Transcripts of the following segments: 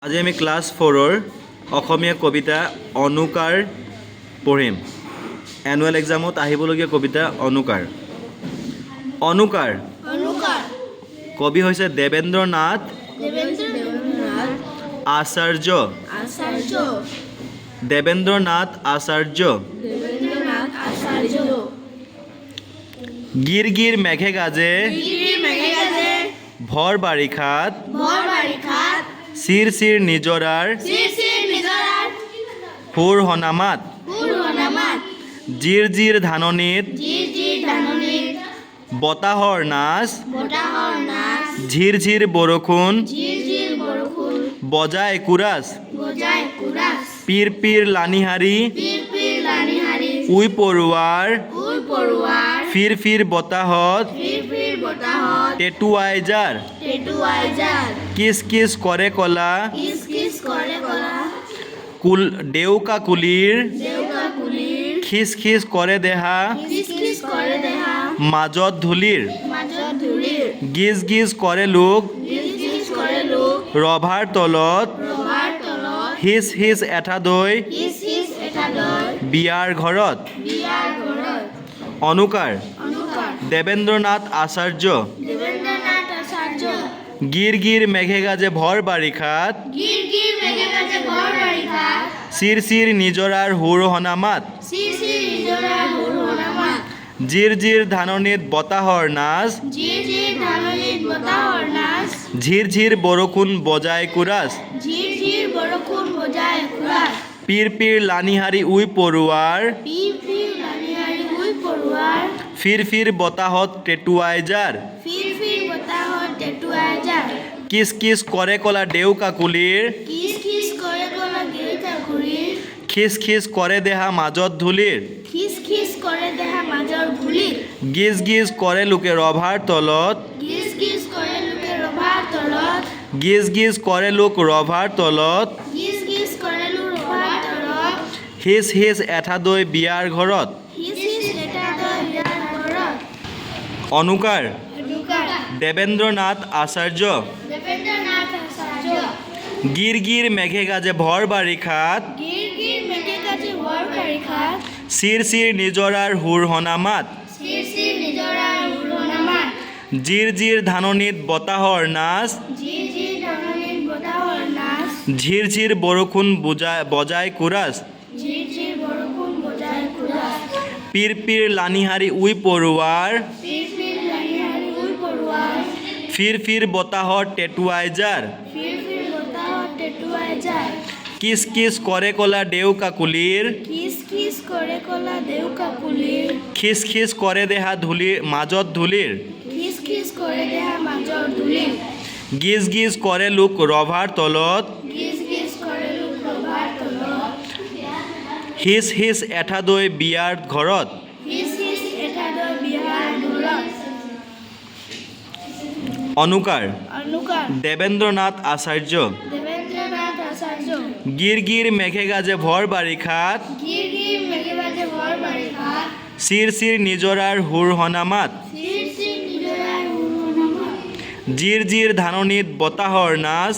আজি আমি ক্লাছ 4ৰ অসমীয়া কবিতা অনুকাৰ পঢ়িম। এনুৱেল এক্সামত আহিবলগীয়া কবিতা অনুকাৰ। অনুকাৰ কবি হৈছে দেবেন্দ্ৰ নাথ আচাৰ্য। দেবেন্দ্ৰ নাথ আচাৰ্য। গিৰ গিৰ মেঘে গাজে ভৰ বাৰিষাত চিৰ চিৰ নিজৰাৰ সুৰ সনামাত জিৰ জিৰ ধাননিত বতাহৰ নাচ ঝিৰ ঝিৰ বৰষুণ বজাই কুৰাচ পীৰ পীৰ লানিহাৰী উই পৰুৱাৰ ফিৰ ফিৰ বতাহত টেটুৱাই জাৰ কিচ কিচ কৰে কলা ডেউকা কুলিৰ খিচ খিচ কৰে দেহা মাজত ধূলিৰ গিজ গিজ কৰে লোক ৰভাৰ তলত হিচ হিচ এঠা দৈ বিয়াৰ ঘৰত। অনুকাৰ দেবেন্দ্ৰ নাথ আচাৰ্য। গিৰ গিৰ মেঘে গাজে ভৰ বাৰিষাত চিৰ চিৰ নিজৰাৰ সুৰ সনামাত জিৰ জিৰ ধাননিত বতাহৰ নাচ ঝিৰ ঝিৰ বৰষুণ বজাই কুৰাচ পীৰ পীৰ লানিহাৰী উই পৰুৱাৰ ফিৰ ফিৰ বতাহত টেটুৱাই জাৰ কিচ কিচ কৰে কলা ডেউকা কুলিৰ খিচ খিচ কৰে দেহা মাজত ধূলিৰ গিজ গিজ কৰে লোকে ৰভাৰ তলত গিজ গিজ কৰে লোক ৰভাৰ তলত হিচ হিচ এঠা দৈ বিয়াৰ ঘৰত। অনুকাৰ দেবেন্দ্ৰ নাথ আচাৰ্য। গিৰ গিৰ মেঘে গাজে ভৰ বাৰিষাত চিৰ চিৰ নিজৰাৰ সুৰ সনামাত জিৰ জিৰ ধাননিত বতাহৰ নাচ ঝিৰ ঝিৰ বৰষুণ বজাই কুৰাচ পীৰ পীৰ লানিহাৰী উই পৰুৱাৰ ফিৰ ফিৰ বতাহত টেটুৱাই জাৰ কিচ কিচ কৰে কলা ডেউকা কুলিৰ খিচ খিচ কৰে দেহা মাজত ধূলিৰ গিজ গিজ কৰে লোক ৰভাৰ তলত হিচ হিচ এঠা দৈ বিয়াৰ ঘৰত। অনুকাৰ দেবেন্দ্ৰ নাথ আচাৰ্য। গিৰ গিৰ মেঘে গাজে ভৰ বাৰিষাত চিৰ চিৰ নিজৰাৰ সুৰ সনামাত জিৰ জিৰ ধাননিত বতাহৰ নাচ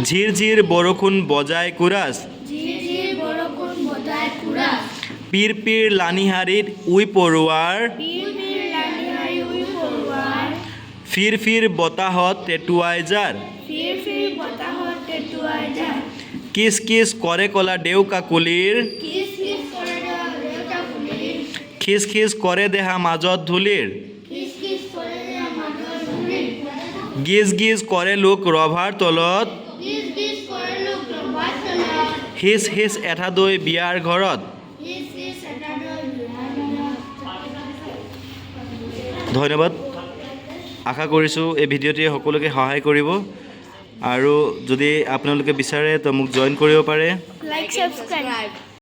ঝিৰ ঝিৰ বৰষুণ বজাই কুৰাচ পীৰ পীৰ লানিহাৰীত উই পৰুৱাৰ ফিৰ ফিৰ বতাহত টেটুৱাই জাৰ কিচ কিচ কৰে কলা ডেউকা কুলিৰ খিচ খিচ কৰে দেহা মাজত ধূলিৰ গিজ গিজ কৰে লোক ৰভাৰ তলত হিচ হিচ এঠা দৈ বিয়াৰ ঘৰত। ধন্যবাদ। আশা কৰিছোঁ এই ভিডিঅ'টোৱে সকলোকে সহায় কৰিব আৰু যদি আপোনালোকে বিচাৰে তো মোক জইন কৰিব পাৰে। Like subscribe